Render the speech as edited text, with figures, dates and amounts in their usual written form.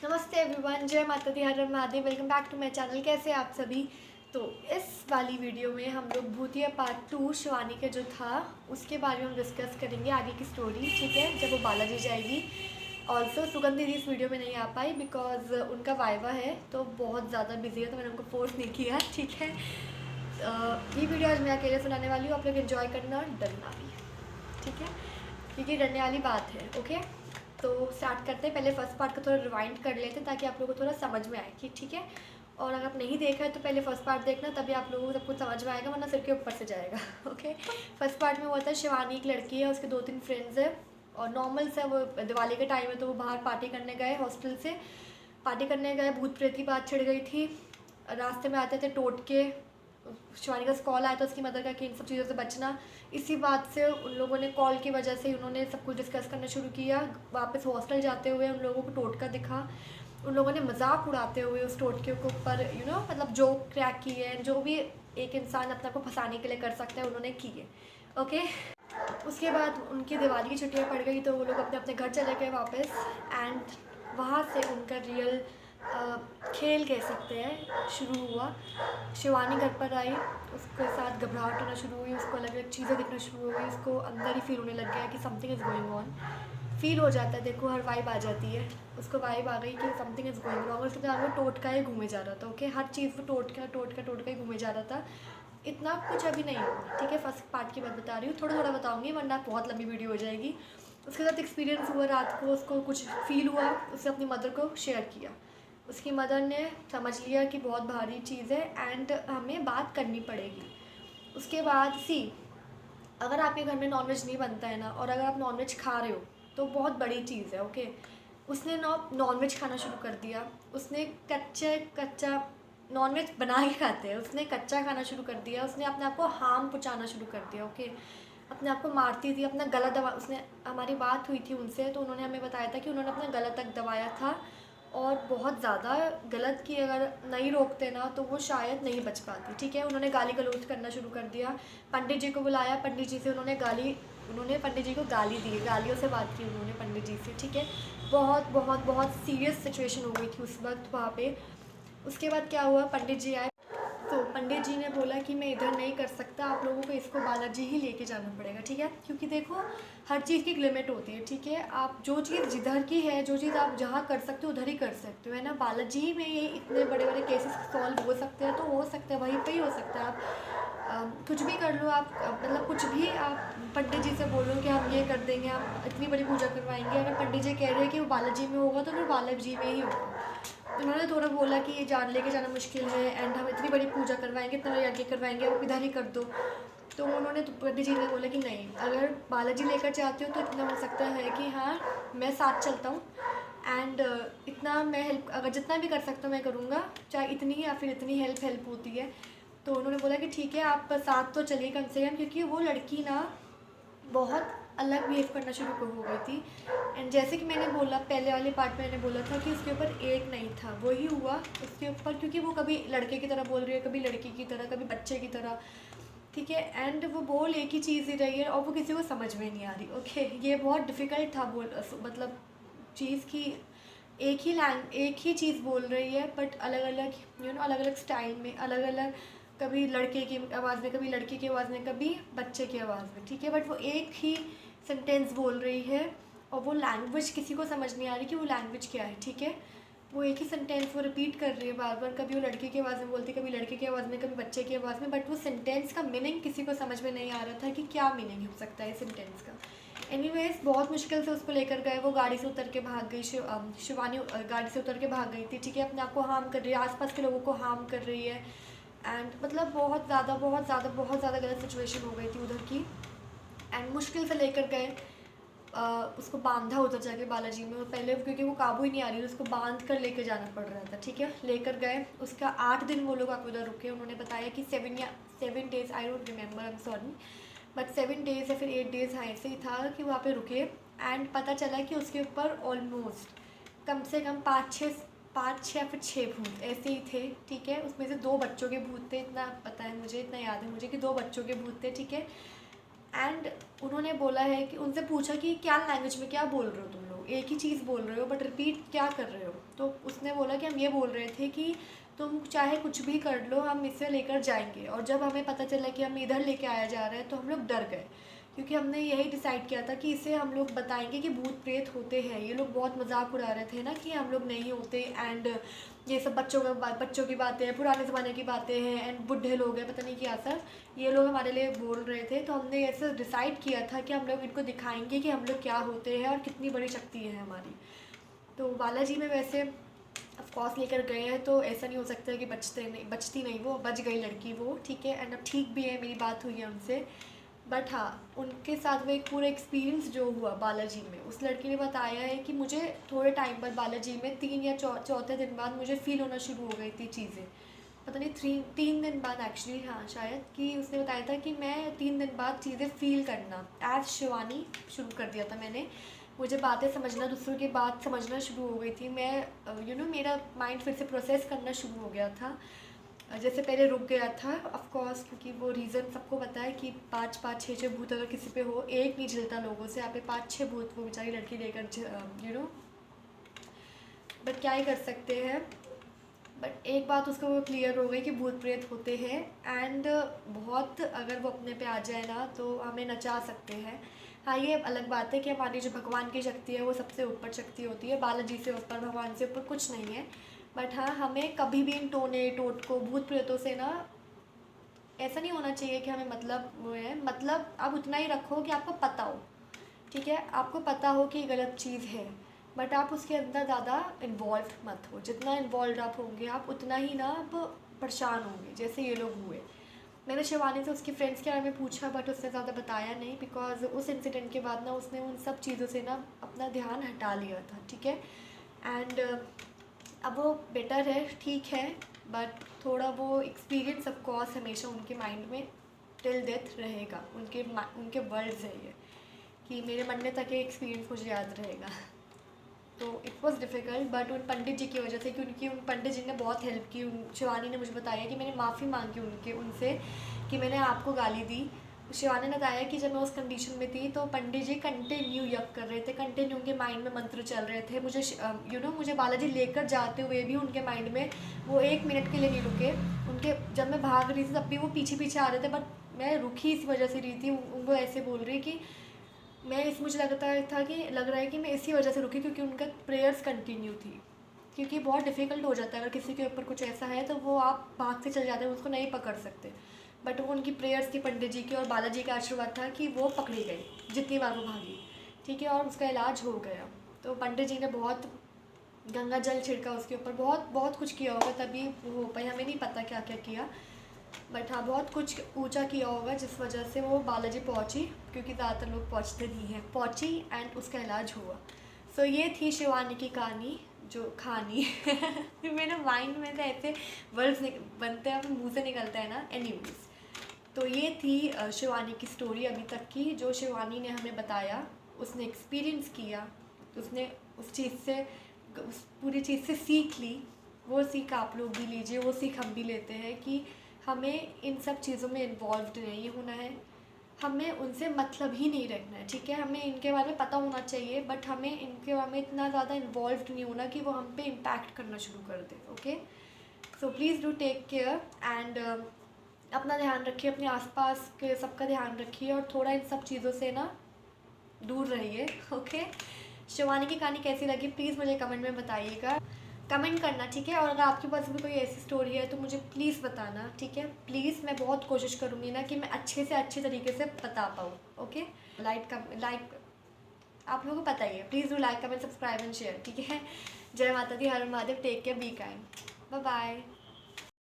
नमस्ते एवरीवन, जय माता दी, हर हर Mahadev. Welcome back to my channel. कैसे आप सभी। तो इस वाली वीडियो में हम लोग भूतिया पार्ट 2 शिवानी के जो था उसके बारे में हम डिस्कस करेंगे, आगे की स्टोरी। ठीक है, जब वो बालाजी जाएगी। ऑल्सो सुगंध दीदी इस वीडियो में नहीं आ पाई बिकॉज उनका वाइवा है, तो बहुत ज़्यादा बिजी है, तो मैंने उनको फोर्स नहीं किया। ठीक है, ये वीडियो आज मैं अकेले सुनाने वाली हूँ। आप लोग इन्जॉय करना और डरना भी, ठीक है, क्योंकि डरने वाली बात है। ओके, तो स्टार्ट करते हैं। पहले फर्स्ट पार्ट को थोड़ा रिवाइंड कर लेते हैं ताकि आप लोगों को थोड़ा समझ में आए कि ठीक है। और अगर आप नहीं देखा है तो पहले फर्स्ट पार्ट देखना, तभी आप लोगों को सब कुछ समझ में आएगा, वरना सिर के ऊपर से जाएगा। ओके, फर्स्ट पार्ट में हुआ था शिवानी एक लड़की है, उसके 2-3 फ्रेंड्स है और नॉर्मल से वो दिवाली के टाइम है तो वो बाहर पार्टी करने गए, हॉस्टल से पार्टी करने गए। भूत प्रेत की बात छिड़ गई थी। रास्ते में आते थे टोट के शिवानी का कॉल आया था उसकी मदर का कि इन सब चीज़ों से बचना। इसी बात से उन लोगों ने कॉल की वजह से उन्होंने सब कुछ डिस्कस करना शुरू किया। वापस हॉस्टल जाते हुए उन लोगों को टोटका दिखा, उन लोगों ने मजाक उड़ाते हुए उस टोटके के ऊपर मतलब जो क्रैक किए, जो भी एक इंसान अपने को फंसाने के लिए कर सकता है उन्होंने किए। ओके, उसके बाद उनकी दिवाली की छुट्टियाँ पड़ गई तो वो लोग अपने अपने घर चले गए वापस। एंड वहाँ से उनका रियल खेल कह सकते हैं शुरू हुआ। शिवानी घर पर आई, उसके साथ घबराहट होना शुरू हुई, उसको अलग अलग चीज़ें दिखना शुरू हो गई, उसको अंदर ही फील होने लग गया कि something is going on. Feel हो जाता है, देखो हर वाइब आ जाती है, उसको वाइब आ गई कि समथिंग इज़ गोइंग रॉन्ग। उसके दिमाग में टोटका ही घूमे जा रहा था। ओके, हर चीज़ को टोटका टोटका टोटका ही घूमे जा रहा था। इतना कुछ अभी नहीं हुआ, ठीक है, फर्स्ट पार्ट की बात बता रही हूँ, थोड़ा थोड़ा बताऊँगी वरना बहुत लंबी वीडियो हो जाएगी। उसके साथ एक्सपीरियंस हुआ, रात को उसको कुछ फील हुआ, उसने अपनी मदर को शेयर किया। उसकी मदर ने समझ लिया कि बहुत भारी चीज़ है एंड हमें बात करनी पड़ेगी। उसके बाद अगर आपके घर में नॉनवेज नहीं बनता है ना, और अगर आप नॉनवेज खा रहे हो तो बहुत बड़ी चीज़ है। ओके, उसने नॉनवेज खाना शुरू कर दिया। उसने कच्चा नॉनवेज बना के खाते हैं, उसने कच्चा खाना शुरू कर दिया। उसने अपने आप को हार्म पहुँचाना शुरू कर दिया। ओके, अपने आप को मारती थी, अपना गला दबा, उसने हमारी बात हुई थी उनसे तो उन्होंने हमें बताया था कि उन्होंने अपना गला तक दबाया था और बहुत ज़्यादा गलत कि अगर नहीं रोकते ना तो वो शायद नहीं बच पाती। ठीक है, उन्होंने गाली गलौज करना शुरू कर दिया। पंडित जी को बुलाया, पंडित जी से उन्होंने पंडित जी को गाली दी, गालियों से बात की उन्होंने पंडित जी से। ठीक है, बहुत बहुत बहुत सीरियस सिचुएशन हो गई थी उस वक्त वहाँ पे। उसके बाद क्या हुआ, पंडित जी आए तो पंडित जी ने बोला कि मैं इधर नहीं कर सकता, आप लोगों को इसको बालाजी ही लेके जाना पड़ेगा। ठीक है, क्योंकि देखो हर चीज़ की एक लिमिट होती है। ठीक है, आप जो चीज़ जिधर की है, जो चीज़ आप जहाँ कर सकते हो उधर ही कर सकते हो, है ना। बालाजी में ये इतने बड़े बड़े केसेस सॉल्व हो सकते हैं तो हो सकता है, वहीं पे ही हो सकता है। आप कुछ भी कर लो, आप मतलब कुछ भी आप पंडित जी से बोलो कि हम ये कर देंगे, हम इतनी बड़ी पूजा करवाएंगे। अगर पंडित जी कह रहे हैं कि वो बालाजी में होगा तो फिर बालाजी में ही होगा। तो उन्होंने थोड़ा बोला कि ये जान लेके जाना मुश्किल है एंड हम इतनी बड़ी पूजा करवाएंगे, इतना बड़ी यज्ञ करवाएंगे, आप इधर ही कर दो। तो उन्होंने पंडित जी ने बोला कि नहीं, अगर बालाजी लेकर जाते हो तो इतना हो सकता है कि हाँ मैं साथ चलता हूँ एंड इतना मैं हेल्प, अगर जितना भी कर सकता हूँ मैं करूँगा, चाहे इतनी या फिर इतनी हेल्प होती है। तो उन्होंने बोला कि ठीक है आप साथ तो चलिए कम से कम, क्योंकि वो लड़की ना बहुत अलग बिहेव करना शुरू हो गई थी। एंड जैसे कि मैंने बोला पहले वाले पार्ट में, मैंने बोला था कि उसके ऊपर एक नहीं था, वही हुआ उसके ऊपर, क्योंकि वो कभी लड़के की तरह बोल रही है, कभी लड़की की तरह, कभी बच्चे की तरह। ठीक है, एंड वो बोल एक ही चीज़ ही रही है और वो किसी को समझ में नहीं आ रही। ओके, ये बहुत डिफ़िकल्ट था बोल, मतलब चीज़ की एक ही चीज़ बोल रही है बट अलग अलग अलग अलग स्टाइल में, अलग अलग, कभी लड़के की आवाज़ में, कभी लड़की की आवाज़ में, कभी बच्चे की आवाज़ में। ठीक है, बट वो एक ही सेंटेंस बोल रही है और वो लैंग्वेज किसी को समझ नहीं आ रही कि वो लैंग्वेज क्या है। ठीक है, वो एक ही सेंटेंस वो रिपीट कर रही है बार बार, कभी वो लड़की की आवाज़ में बोलती, कभी लड़के की आवाज़ में, कभी बच्चे की आवाज़ में, बट वो सेंटेंस का मीनिंग किसी को समझ में नहीं आ रहा था कि क्या मीनिंग हो सकता है सेंटेंस का। एनीवेज बहुत मुश्किल से उसको लेकर गए, वो गाड़ी से उतर के भाग गई। शिवानी गाड़ी से उतर के भाग गई थी। ठीक है, अपने आप को हार्म कर रही है, आसपास के लोगों को हार्म कर रही है एंड मतलब बहुत ज़्यादा बहुत ज़्यादा बहुत ज़्यादा गलत सिचुएशन हो गई थी उधर की। एंड मुश्किल से लेकर गए, उसको बांधा उधर जाके बालाजी में, पहले क्योंकि वो काबू ही नहीं आ रही थी, उसको बांध कर लेकर जाना पड़ रहा था। ठीक है, लेकर गए, उसका 8 दिन वो लोग आप उधर रुके। उन्होंने बताया कि 7 days, I don't remember, I am sorry, but 7 days या फिर 8 डेज़, हाँ ऐसे ही था कि वहाँ पे रुके। एंड पता चला कि उसके ऊपर ऑलमोस्ट कम से कम 5-6 या फिर 6 भूत ऐसे ही थे। ठीक है, उसमें से 2 बच्चों के भूत थे, इतना पता है मुझे, इतना याद है मुझे कि 2 बच्चों के भूत थे। ठीक है, एंड उन्होंने बोला है कि उनसे पूछा कि क्या लैंग्वेज में क्या बोल रहे हो तुम लोग, एक ही चीज़ बोल रहे हो बट रिपीट क्या कर रहे हो। तो उसने बोला कि हम ये बोल रहे थे कि तुम चाहे कुछ भी कर लो, हम इसे लेकर जाएंगे। और जब हमें पता चला कि हम इधर लेके आया जा रहा है तो हम लोग डर गए, क्योंकि हमने यही डिसाइड किया था कि इसे हम लोग बताएंगे कि भूत प्रेत होते हैं। ये लोग बहुत मजाक उड़ा रहे थे ना कि हम लोग नहीं होते, एंड ये सब बच्चों की बातें हैं, पुराने ज़माने की बातें हैं, एंड बुढ़े लोग हैं, पता नहीं क्या सर ये लोग हमारे लिए बोल रहे थे। तो हमने ऐसे डिसाइड किया था कि हम लोग इनको दिखाएंगे कि हम लोग क्या होते हैं और कितनी बड़ी शक्ति है हमारी। तो बालाजी में वैसे ऑफकोर्स लेकर गए हैं, तो ऐसा नहीं हो सकता कि बचती नहीं, वो बच गई लड़की वो, ठीक है। एंड अब ठीक भी है, मेरी बात हुई है उनसे। बट हाँ, उनके साथ वो एक पूरा एक्सपीरियंस जो हुआ बालाजी में, उस लड़की ने बताया है कि मुझे थोड़े टाइम बाद बालाजी में 3 या चौथे दिन बाद मुझे फ़ील होना शुरू हो गई थी चीज़ें, पता नहीं 3 दिन बाद एक्चुअली, हाँ शायद, कि उसने बताया था कि मैं 3 दिन बाद चीज़ें फ़ील करना एज शिवानी शुरू कर दिया था मैंने। मुझे बातें समझना, दूसरों की बात समझना शुरू हो गई थी। मैं मेरा माइंड फिर से प्रोसेस करना शुरू हो गया था, जैसे पहले रुक गया था ऑफ कोर्स, क्योंकि वो रीज़न सबको पता है कि 5-5 6-6 भूत अगर किसी पे हो, एक नहीं झेलता लोगों से, यहाँ पे 5-6 भूत वो बेचारी लड़की लेकर बट क्या ही कर सकते हैं। बट एक बात उसको वो क्लियर हो गई कि भूत प्रेत होते हैं, एंड बहुत अगर वो अपने पे आ जाए ना तो हमें नचा सकते हैं। हाँ, ये अलग बात है कि हमारी जो भगवान की शक्ति है वो सबसे ऊपर शक्ति होती है, बालाजी से ऊपर, भगवान से ऊपर कुछ नहीं है। बट हाँ, हमें कभी भी इन टोने टोट को भूत प्रेतों से ना ऐसा नहीं होना चाहिए कि हमें मतलब वो है, मतलब आप उतना ही रखो कि आपको पता हो, ठीक है, आपको पता हो कि गलत चीज़ है, बट आप उसके अंदर ज़्यादा इन्वॉल्व मत हो। जितना इन्वॉल्व आप होंगे आप उतना ही ना आप परेशान होंगे, जैसे ये लोग हुए। मैंने शिवानी से उसकी फ्रेंड्स के बारे में पूछा बट उसने ज़्यादा बताया नहीं, बिकॉज उस इंसिडेंट के बाद ना उसने उन सब चीज़ों से ना अपना ध्यान हटा लिया था, ठीक है। एंड अब वो बेटर है, ठीक है, बट थोड़ा वो एक्सपीरियंस ऑफ कोर्स हमेशा उनके माइंड में टिल डेथ रहेगा। उनके वर्ड्स है ये कि मेरे मरने तक ये एक्सपीरियंस मुझे याद रहेगा। तो इट वॉज़ डिफ़िकल्ट, बट उन पंडित जी की वजह से, क्योंकि उन पंडित जी ने बहुत हेल्प की। शिवानी ने मुझे बताया कि मैंने माफ़ी मांगी उनसे कि मैंने आपको गाली दी। शिवानी ने बताया कि जब मैं उस कंडीशन में थी तो पंडित जी कंटिन्यू यप कर रहे थे, कंटिन्यू उनके माइंड में मंत्र चल रहे थे। मुझे बालाजी लेकर जाते हुए भी उनके माइंड में वो 1 मिनट के लिए नहीं रुके। उनके जब मैं भाग रही थी तब भी वो पीछे पीछे आ रहे थे, बट मैं रुकी इस वजह से रही थी। वो ऐसे बोल रही कि मुझे लगता था कि लग रहा है कि मैं इसी वजह से रुकी, क्योंकि उनका प्रेयर्स कंटिन्यू थी। क्योंकि बहुत डिफ़िकल्ट हो जाता है अगर किसी के ऊपर कुछ ऐसा है तो वो आप भाग से चले जाते हैं, उसको नहीं पकड़ सकते। बट वो उनकी प्रेयर्स थी पंडित जी की, और बालाजी का आशीर्वाद था कि वो पकड़ी गई जितनी बार वो भागी, ठीक है, और उसका इलाज हो गया। तो पंडित जी ने बहुत गंगा जल छिड़का उसके ऊपर, बहुत बहुत कुछ किया होगा तभी वो हो पाई, हमें नहीं पता क्या क्या किया। बट हाँ, बहुत कुछ ऊंचा किया होगा जिस वजह से वो बालाजी पहुंची, क्योंकि ज़्यादातर लोग पहुंचते नहीं हैं, पहुंची एंड उसका इलाज हुआ। सो ये थी शिवानी की कहानी, जो कहानी मेरे माइंड में तो ऐसे वर्ड्स बनते हैं, मुंह से निकलता है ना। एनीवेज, तो ये थी शिवानी की स्टोरी अभी तक की, जो शिवानी ने हमें बताया, उसने एक्सपीरियंस किया, उसने उस चीज़ से, उस पूरी चीज़ से सीख ली। वो सीख आप लोग भी लीजिए, वो सीख हम भी लेते हैं कि हमें इन सब चीज़ों में इन्वॉल्व नहीं होना है, हमें उनसे मतलब ही नहीं रखना है, ठीक है। हमें इनके बारे में पता होना चाहिए, बट हमें इनके बारे में इतना ज़्यादा इन्वॉल्व नहीं होना कि वो हम पे इम्पैक्ट करना शुरू कर दे। Okay, so please do take care, and अपना ध्यान रखिए, अपने आसपास के सबका ध्यान रखिए, और थोड़ा इन सब चीज़ों से ना दूर रहिए। ओके, शिवानी की कहानी कैसी लगी प्लीज़ मुझे कमेंट में बताइएगा, कमेंट करना, ठीक है। और अगर आपके पास भी कोई ऐसी स्टोरी है तो मुझे प्लीज़ बताना, ठीक है, प्लीज़। मैं बहुत कोशिश करूँगी ना कि मैं अच्छे से अच्छे तरीके से बता पाऊँ। ओके, लाइक आप लोगों को पता ही है, please do like, comment, subscribe and share, ठीक है। जय माता दी, हर Mahadev, take care, be kind, bye bye.